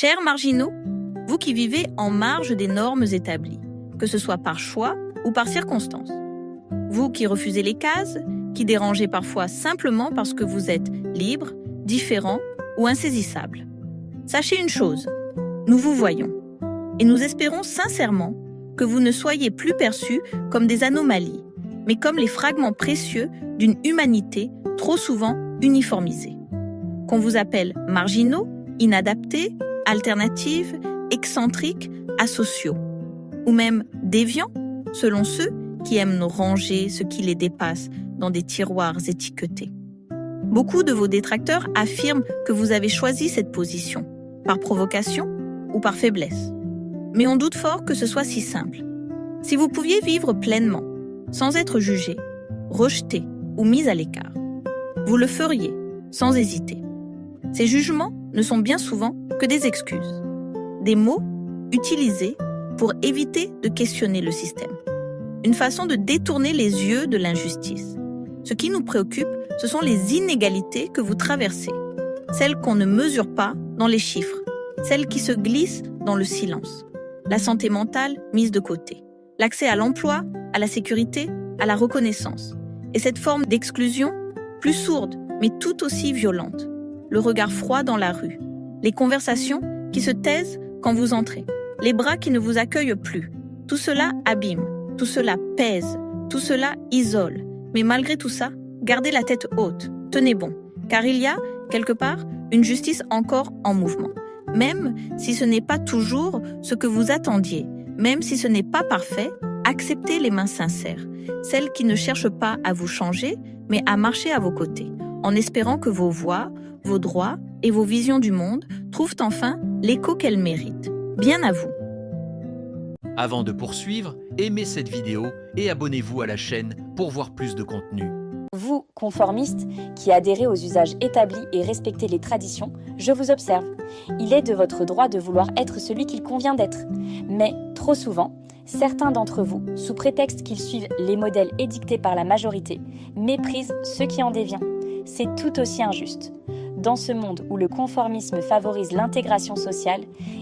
Chers marginaux, vous qui vivez en marge des normes établies, que ce soit par choix ou par circonstance. Vous qui refusez les cases, qui dérangez parfois simplement parce que vous êtes libre, différent ou insaisissable. Sachez une chose, nous vous voyons et nous espérons sincèrement que vous ne soyez plus perçus comme des anomalies, mais comme les fragments précieux d'une humanité trop souvent uniformisée. Qu'on vous appelle marginaux, inadaptés, alternatifs, excentriques, asociaux, ou même déviants, selon ceux qui aiment nous ranger ce qui les dépasse dans des tiroirs étiquetés. Beaucoup de vos détracteurs affirment que vous avez choisi cette position, par provocation ou par faiblesse. Mais on doute fort que ce soit si simple. Si vous pouviez vivre pleinement, sans être jugé, rejeté ou mis à l'écart, vous le feriez, sans hésiter. Ces jugements ne sont bien souvent que des excuses, des mots utilisés pour éviter de questionner le système. Une façon de détourner les yeux de l'injustice. Ce qui nous préoccupe, ce sont les inégalités que vous traversez, celles qu'on ne mesure pas dans les chiffres, celles qui se glissent dans le silence. La santé mentale mise de côté, l'accès à l'emploi, à la sécurité, à la reconnaissance. Et cette forme d'exclusion, plus sourde, mais tout aussi violente. Le regard froid dans la rue, les conversations qui se taisent quand vous entrez, les bras qui ne vous accueillent plus. Tout cela abîme, tout cela pèse, tout cela isole. Mais malgré tout ça, gardez la tête haute, tenez bon, car il y a, quelque part, une justice encore en mouvement. Même si ce n'est pas toujours ce que vous attendiez, même si ce n'est pas parfait, acceptez les mains sincères, celles qui ne cherchent pas à vous changer, mais à marcher à vos côtés, en espérant que vos voix, vos droits et vos visions du monde trouvent enfin l'écho qu'elles méritent. Bien à vous. Avant de poursuivre, aimez cette vidéo et abonnez-vous à la chaîne pour voir plus de contenu. Vous, conformistes, qui adhérez aux usages établis et respectez les traditions, je vous observe. Il est de votre droit de vouloir être celui qu'il convient d'être. Mais, trop souvent, certains d'entre vous, sous prétexte qu'ils suivent les modèles édictés par la majorité, méprisent ceux qui en déviennent. C'est tout aussi injuste. Dans ce monde où le conformisme favorise l'intégration sociale,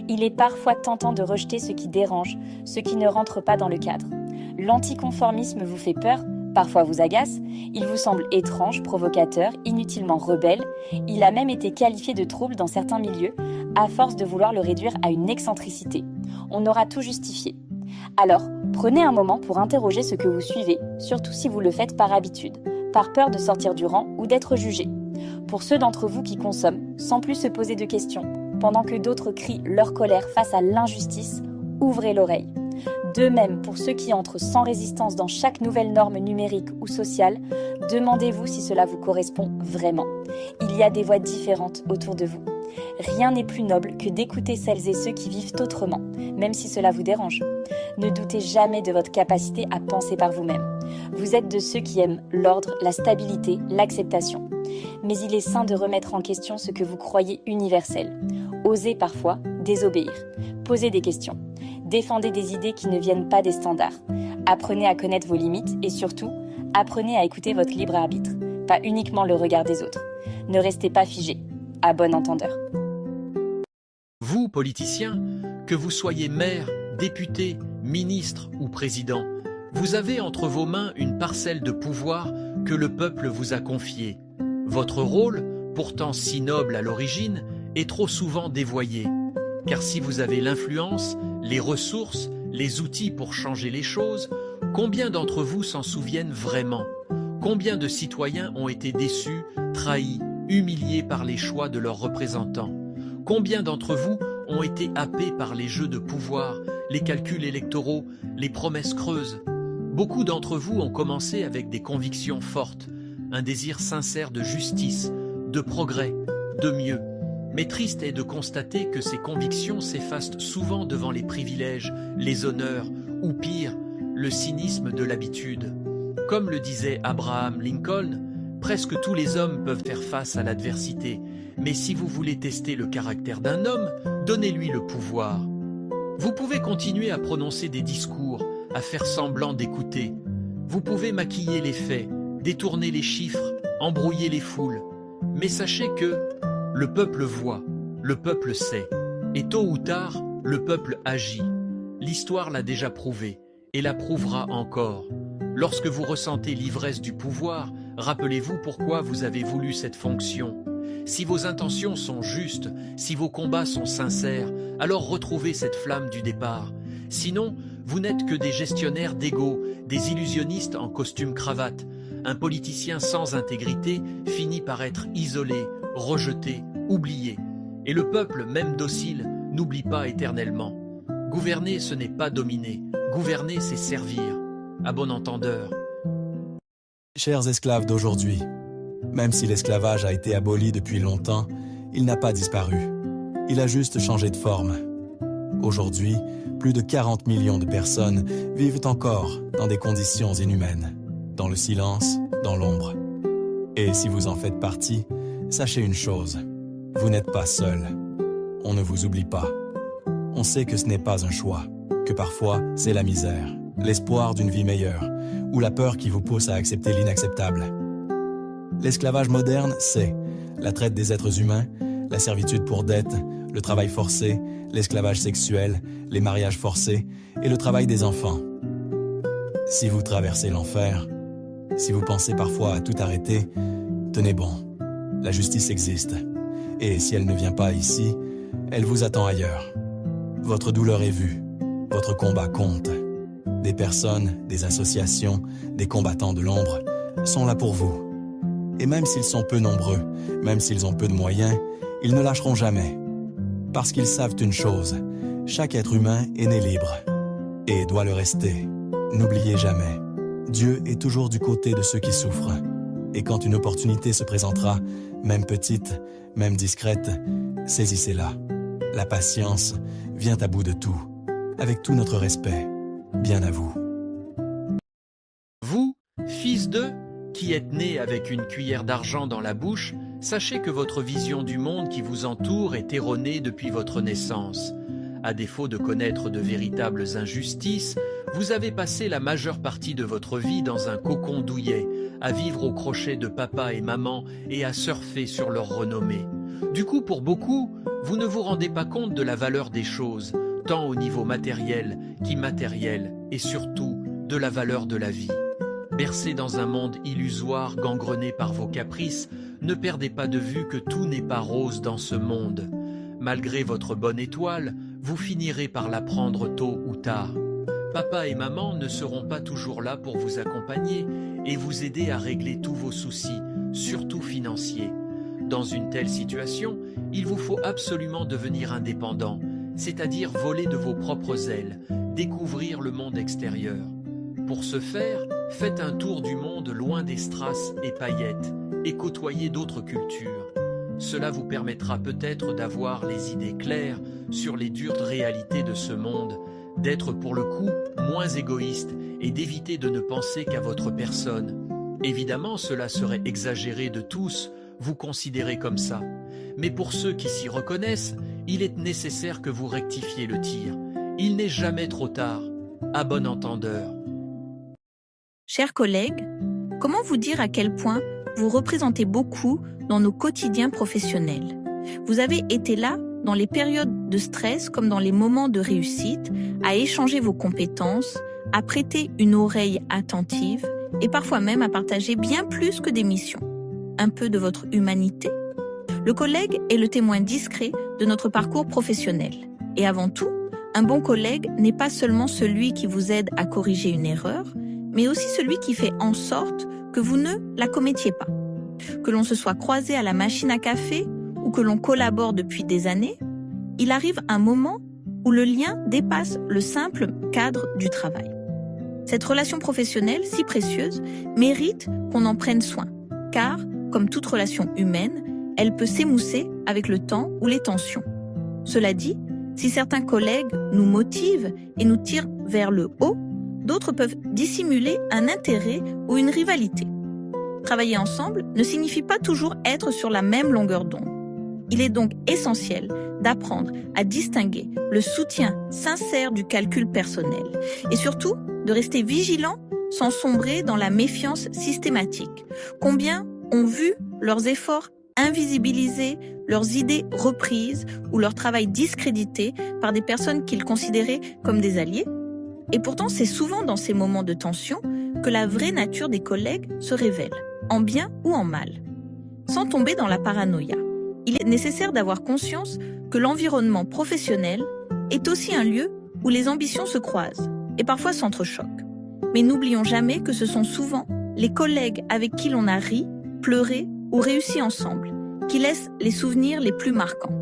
il est parfois tentant de rejeter ce qui dérange, ce qui ne rentre pas dans le cadre. L'anticonformisme vous fait peur, parfois vous agace, il vous semble étrange, provocateur, inutilement rebelle, il a même été qualifié de trouble dans certains milieux, à force de vouloir le réduire à une excentricité. On aura tout justifié. Alors, prenez un moment pour interroger ce que vous suivez, surtout si vous le faites par habitude, par peur de sortir du rang ou d'être jugé. Pour ceux d'entre vous qui consomment, sans plus se poser de questions, pendant que d'autres crient leur colère face à l'injustice, ouvrez l'oreille. De même, pour ceux qui entrent sans résistance dans chaque nouvelle norme numérique ou sociale, demandez-vous si cela vous correspond vraiment. Il y a des voix différentes autour de vous. Rien n'est plus noble que d'écouter celles et ceux qui vivent autrement, même si cela vous dérange. Ne doutez jamais de votre capacité à penser par vous-même. Vous êtes de ceux qui aiment l'ordre, la stabilité, l'acceptation. Mais il est sain de remettre en question ce que vous croyez universel. Osez parfois désobéir. Posez des questions. Défendez des idées qui ne viennent pas des standards. Apprenez à connaître vos limites et surtout, apprenez à écouter votre libre arbitre, pas uniquement le regard des autres. Ne restez pas figé. À bon entendeur. Vous, politiciens, que vous soyez maire, député, ministre ou président, vous avez entre vos mains une parcelle de pouvoir que le peuple vous a confiée. Votre rôle, pourtant si noble à l'origine, est trop souvent dévoyé. Car si vous avez l'influence, les ressources, les outils pour changer les choses, combien d'entre vous s'en souviennent vraiment? Combien de citoyens ont été déçus, trahis, humiliés par les choix de leurs représentants? Combien d'entre vous ont été happés par les jeux de pouvoir, les calculs électoraux, les promesses creuses? Beaucoup d'entre vous ont commencé avec des convictions fortes, un désir sincère de justice, de progrès, de mieux. Mais triste est de constater que ces convictions s'effacent souvent devant les privilèges, les honneurs, ou pire, le cynisme de l'habitude. Comme le disait Abraham Lincoln, presque tous les hommes peuvent faire face à l'adversité, mais si vous voulez tester le caractère d'un homme, donnez-lui le pouvoir. Vous pouvez continuer à prononcer des discours, à faire semblant d'écouter. Vous pouvez maquiller les faits, détourner les chiffres, embrouiller les foules. Mais sachez que le peuple voit, le peuple sait. Et tôt ou tard, le peuple agit. L'histoire l'a déjà prouvé et la prouvera encore. Lorsque vous ressentez l'ivresse du pouvoir, rappelez-vous pourquoi vous avez voulu cette fonction. Si vos intentions sont justes, si vos combats sont sincères, alors retrouvez cette flamme du départ. Sinon, vous n'êtes que des gestionnaires d'ego, des illusionnistes en costume cravate. Un politicien sans intégrité finit par être isolé, rejeté, oublié. Et le peuple, même docile, n'oublie pas éternellement. Gouverner, ce n'est pas dominer. Gouverner, c'est servir. À bon entendeur. Chers esclaves d'aujourd'hui, même si l'esclavage a été aboli depuis longtemps, il n'a pas disparu. Il a juste changé de forme. Aujourd'hui, plus de 40 millions de personnes vivent encore dans des conditions inhumaines, dans le silence, dans l'ombre. Et si vous en faites partie, sachez une chose, vous n'êtes pas seul. On ne vous oublie pas. On sait que ce n'est pas un choix, que parfois c'est la misère, l'espoir d'une vie meilleure, ou la peur qui vous pousse à accepter l'inacceptable. L'esclavage moderne, c'est la traite des êtres humains, la servitude pour dette, le travail forcé, l'esclavage sexuel, les mariages forcés et le travail des enfants. Si vous traversez l'enfer, si vous pensez parfois à tout arrêter, tenez bon, la justice existe. Et si elle ne vient pas ici, elle vous attend ailleurs. Votre douleur est vue, votre combat compte. Des personnes, des associations, des combattants de l'ombre sont là pour vous. Et même s'ils sont peu nombreux, même s'ils ont peu de moyens, ils ne lâcheront jamais. Parce qu'ils savent une chose, chaque être humain est né libre et doit le rester. N'oubliez jamais, Dieu est toujours du côté de ceux qui souffrent. Et quand une opportunité se présentera, même petite, même discrète, saisissez-la. La patience vient à bout de tout, avec tout notre respect. Bien à vous. Vous, fils d'eux, qui êtes né avec une cuillère d'argent dans la bouche, sachez que votre vision du monde qui vous entoure est erronée depuis votre naissance. À défaut de connaître de véritables injustices, vous avez passé la majeure partie de votre vie dans un cocon douillet, à vivre au crochet de papa et maman et à surfer sur leur renommée. Du coup, pour beaucoup, vous ne vous rendez pas compte de la valeur des choses, tant au niveau matériel qu'immatériel, et surtout de la valeur de la vie. Bercé dans un monde illusoire gangrené par vos caprices, ne perdez pas de vue que tout n'est pas rose dans ce monde. Malgré votre bonne étoile, vous finirez par la prendre tôt ou tard. Papa et maman ne seront pas toujours là pour vous accompagner et vous aider à régler tous vos soucis, surtout financiers. Dans une telle situation, il vous faut absolument devenir indépendant, c'est-à-dire voler de vos propres ailes, découvrir le monde extérieur. Pour ce faire, faites un tour du monde loin des strass et paillettes et côtoyez d'autres cultures. Cela vous permettra peut-être d'avoir les idées claires sur les dures réalités de ce monde, d'être pour le coup moins égoïste et d'éviter de ne penser qu'à votre personne. Évidemment, cela serait exagéré de tous, vous considérez comme ça. Mais pour ceux qui s'y reconnaissent, il est nécessaire que vous rectifiez le tir. Il n'est jamais trop tard. À bon entendeur. Chers collègues, comment vous dire à quel point vous représentez beaucoup dans nos quotidiens professionnels? Vous avez été là dans les périodes de stress comme dans les moments de réussite, à échanger vos compétences, à prêter une oreille attentive et parfois même à partager bien plus que des missions. Un peu de votre humanité. Le collègue est le témoin discret de notre parcours professionnel. Et avant tout, un bon collègue n'est pas seulement celui qui vous aide à corriger une erreur, mais aussi celui qui fait en sorte que vous ne la commettiez pas. Que l'on se soit croisé à la machine à café ou que l'on collabore depuis des années, il arrive un moment où le lien dépasse le simple cadre du travail. Cette relation professionnelle si précieuse mérite qu'on en prenne soin, car, comme toute relation humaine, elle peut s'émousser avec le temps ou les tensions. Cela dit, si certains collègues nous motivent et nous tirent vers le haut, d'autres peuvent dissimuler un intérêt ou une rivalité. Travailler ensemble ne signifie pas toujours être sur la même longueur d'onde. Il est donc essentiel d'apprendre à distinguer le soutien sincère du calcul personnel et surtout de rester vigilant sans sombrer dans la méfiance systématique. Combien ont vu leurs efforts invisibiliser leurs idées reprises ou leur travail discrédité par des personnes qu'ils considéraient comme des alliés. Et pourtant, c'est souvent dans ces moments de tension que la vraie nature des collègues se révèle, en bien ou en mal. Sans tomber dans la paranoïa, il est nécessaire d'avoir conscience que l'environnement professionnel est aussi un lieu où les ambitions se croisent et parfois s'entrechoquent. Mais n'oublions jamais que ce sont souvent les collègues avec qui l'on a ri, pleuré ou réussi ensemble qui laissent les souvenirs les plus marquants.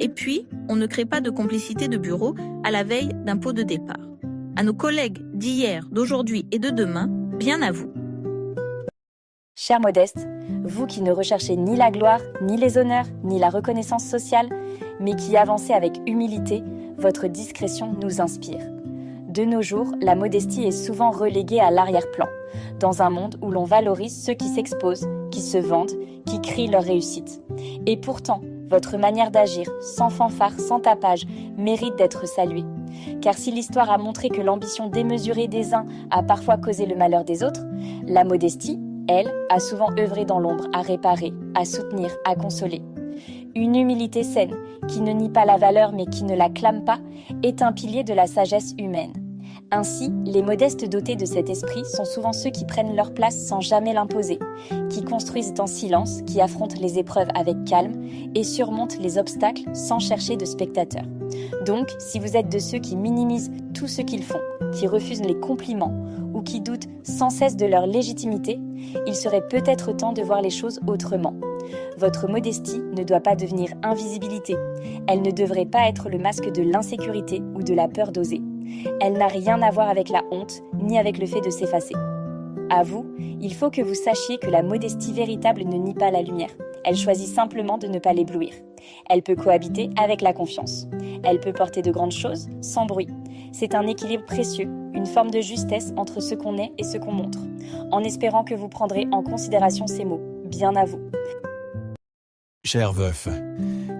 Et puis, on ne crée pas de complicité de bureau à la veille d'un pot de départ. À nos collègues d'hier, d'aujourd'hui et de demain, bien à vous. Cher Modeste, vous qui ne recherchez ni la gloire, ni les honneurs, ni la reconnaissance sociale, mais qui avancez avec humilité, votre discrétion nous inspire. De nos jours, la modestie est souvent reléguée à l'arrière-plan, dans un monde où l'on valorise ceux qui s'exposent, qui se vendent, qui crient leur réussite. Et pourtant, votre manière d'agir, sans fanfare, sans tapage, mérite d'être saluée. Car si l'histoire a montré que l'ambition démesurée des uns a parfois causé le malheur des autres, la modestie, elle, a souvent œuvré dans l'ombre à réparer, à soutenir, à consoler. Une humilité saine, qui ne nie pas la valeur mais qui ne la clame pas, est un pilier de la sagesse humaine. Ainsi, les modestes dotés de cet esprit sont souvent ceux qui prennent leur place sans jamais l'imposer, qui construisent en silence, qui affrontent les épreuves avec calme et surmontent les obstacles sans chercher de spectateurs. Donc, si vous êtes de ceux qui minimisent tout ce qu'ils font, qui refusent les compliments ou qui doutent sans cesse de leur légitimité, il serait peut-être temps de voir les choses autrement. Votre modestie ne doit pas devenir invisibilité. Elle ne devrait pas être le masque de l'insécurité ou de la peur d'oser. Elle n'a rien à voir avec la honte, ni avec le fait de s'effacer. À vous, il faut que vous sachiez que la modestie véritable ne nie pas la lumière. Elle choisit simplement de ne pas l'éblouir. Elle peut cohabiter avec la confiance. Elle peut porter de grandes choses sans bruit. C'est un équilibre précieux, une forme de justesse entre ce qu'on est et ce qu'on montre, en espérant que vous prendrez en considération ces mots. Bien à vous. Cher veuf,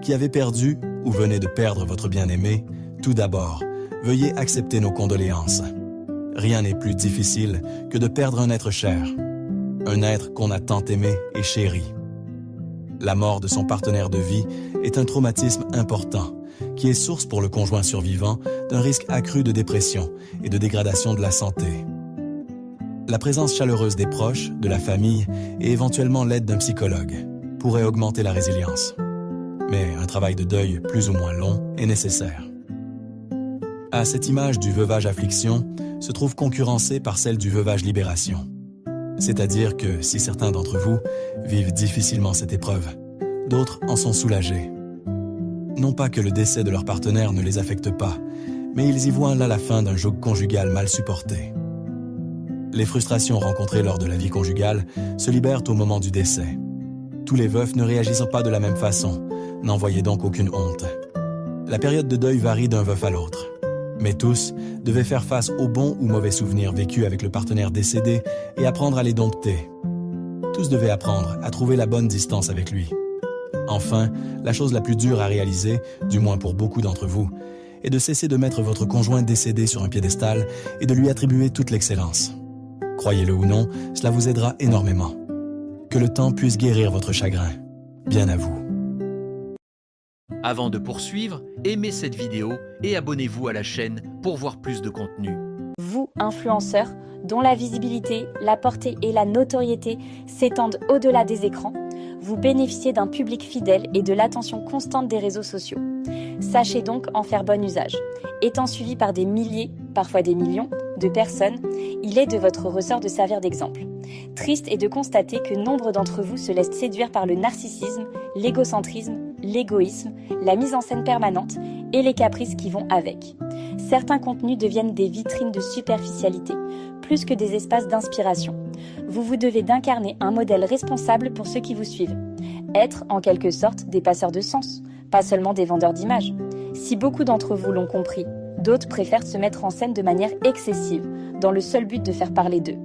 qui avez perdu ou venez de perdre votre bien-aimé, tout d'abord, veuillez accepter nos condoléances. Rien n'est plus difficile que de perdre un être cher, un être qu'on a tant aimé et chéri. La mort de son partenaire de vie est un traumatisme important qui est source pour le conjoint survivant d'un risque accru de dépression et de dégradation de la santé. La présence chaleureuse des proches, de la famille et éventuellement l'aide d'un psychologue pourrait augmenter la résilience. Mais un travail de deuil plus ou moins long est nécessaire. À cette image du veuvage affliction se trouve concurrencée par celle du veuvage libération. C'est-à-dire que si certains d'entre vous vivent difficilement cette épreuve, d'autres en sont soulagés. Non pas que le décès de leur partenaire ne les affecte pas, mais ils y voient là la fin d'un joug conjugal mal supporté. Les frustrations rencontrées lors de la vie conjugale se libèrent au moment du décès. Tous les veufs ne réagissent pas de la même façon, n'en voyez donc aucune honte. La période de deuil varie d'un veuf à l'autre. Mais tous devaient faire face aux bons ou mauvais souvenirs vécus avec le partenaire décédé et apprendre à les dompter. Tous devaient apprendre à trouver la bonne distance avec lui. Enfin, la chose la plus dure à réaliser, du moins pour beaucoup d'entre vous, est de cesser de mettre votre conjoint décédé sur un piédestal et de lui attribuer toute l'excellence. Croyez-le ou non, cela vous aidera énormément. Que le temps puisse guérir votre chagrin. Bien à vous. Avant de poursuivre, aimez cette vidéo et abonnez-vous à la chaîne pour voir plus de contenu. Vous, influenceurs, dont la visibilité, la portée et la notoriété s'étendent au-delà des écrans, vous bénéficiez d'un public fidèle et de l'attention constante des réseaux sociaux. Sachez donc en faire bon usage. Étant suivi par des milliers, parfois des millions, de personnes, il est de votre ressort de servir d'exemple. Triste est de constater que nombre d'entre vous se laissent séduire par le narcissisme, l'égocentrisme, l'égoïsme, la mise en scène permanente et les caprices qui vont avec. Certains contenus deviennent des vitrines de superficialité, plus que des espaces d'inspiration. Vous devez d'incarner un modèle responsable pour ceux qui vous suivent. Être, en quelque sorte, des passeurs de sens, pas seulement des vendeurs d'images. Si beaucoup d'entre vous l'ont compris, d'autres préfèrent se mettre en scène de manière excessive, dans le seul but de faire parler d'eux.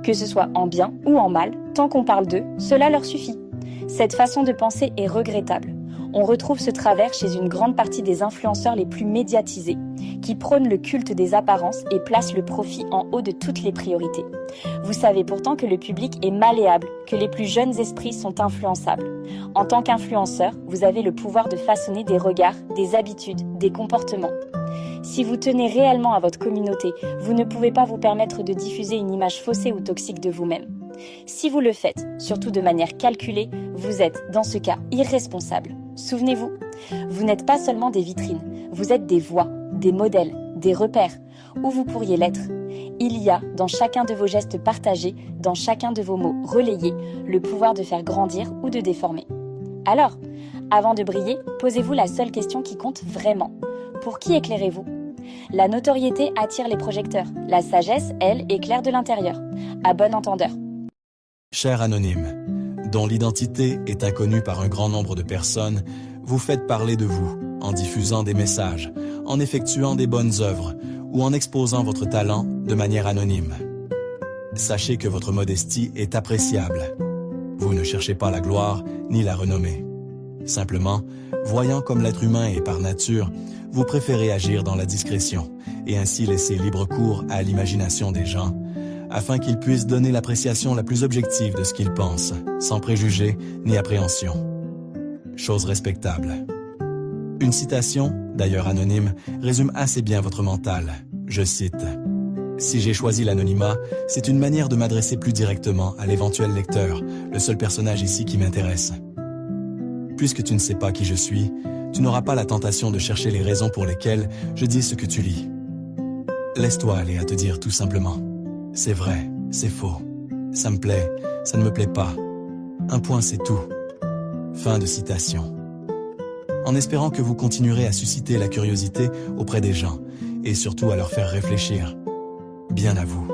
Que ce soit en bien ou en mal, tant qu'on parle d'eux, cela leur suffit. Cette façon de penser est regrettable. On retrouve ce travers chez une grande partie des influenceurs les plus médiatisés, qui prônent le culte des apparences et placent le profit en haut de toutes les priorités. Vous savez pourtant que le public est malléable, que les plus jeunes esprits sont influençables. En tant qu'influenceur, vous avez le pouvoir de façonner des regards, des habitudes, des comportements. Si vous tenez réellement à votre communauté, vous ne pouvez pas vous permettre de diffuser une image faussée ou toxique de vous-même. Si vous le faites, surtout de manière calculée, vous êtes, dans ce cas, irresponsable. Souvenez-vous, vous n'êtes pas seulement des vitrines, vous êtes des voix, des modèles, des repères, où vous pourriez l'être. Il y a, dans chacun de vos gestes partagés, dans chacun de vos mots relayés, le pouvoir de faire grandir ou de déformer. Alors, avant de briller, posez-vous la seule question qui compte vraiment. Pour qui éclairez-vous ? La notoriété attire les projecteurs. La sagesse, elle, éclaire de l'intérieur. À bon entendeur. Cher anonyme, dont l'identité est inconnue par un grand nombre de personnes, vous faites parler de vous en diffusant des messages, en effectuant des bonnes œuvres ou en exposant votre talent de manière anonyme. Sachez que votre modestie est appréciable. Vous ne cherchez pas la gloire ni la renommée. Simplement, voyant comme l'être humain est par nature, vous préférez agir dans la discrétion et ainsi laisser libre cours à l'imagination des gens, afin qu'ils puissent donner l'appréciation la plus objective de ce qu'ils pensent, sans préjugés ni appréhension. Chose respectable. Une citation, d'ailleurs anonyme, résume assez bien votre mental. Je cite « Si j'ai choisi l'anonymat, c'est une manière de m'adresser plus directement à l'éventuel lecteur, le seul personnage ici qui m'intéresse. Puisque tu ne sais pas qui je suis, tu n'auras pas la tentation de chercher les raisons pour lesquelles je dis ce que tu lis. Laisse-toi aller à te dire tout simplement. C'est vrai, c'est faux. Ça me plaît, ça ne me plaît pas. Un point, c'est tout. » Fin de citation. En espérant que vous continuerez à susciter la curiosité auprès des gens et surtout à leur faire réfléchir. Bien à vous.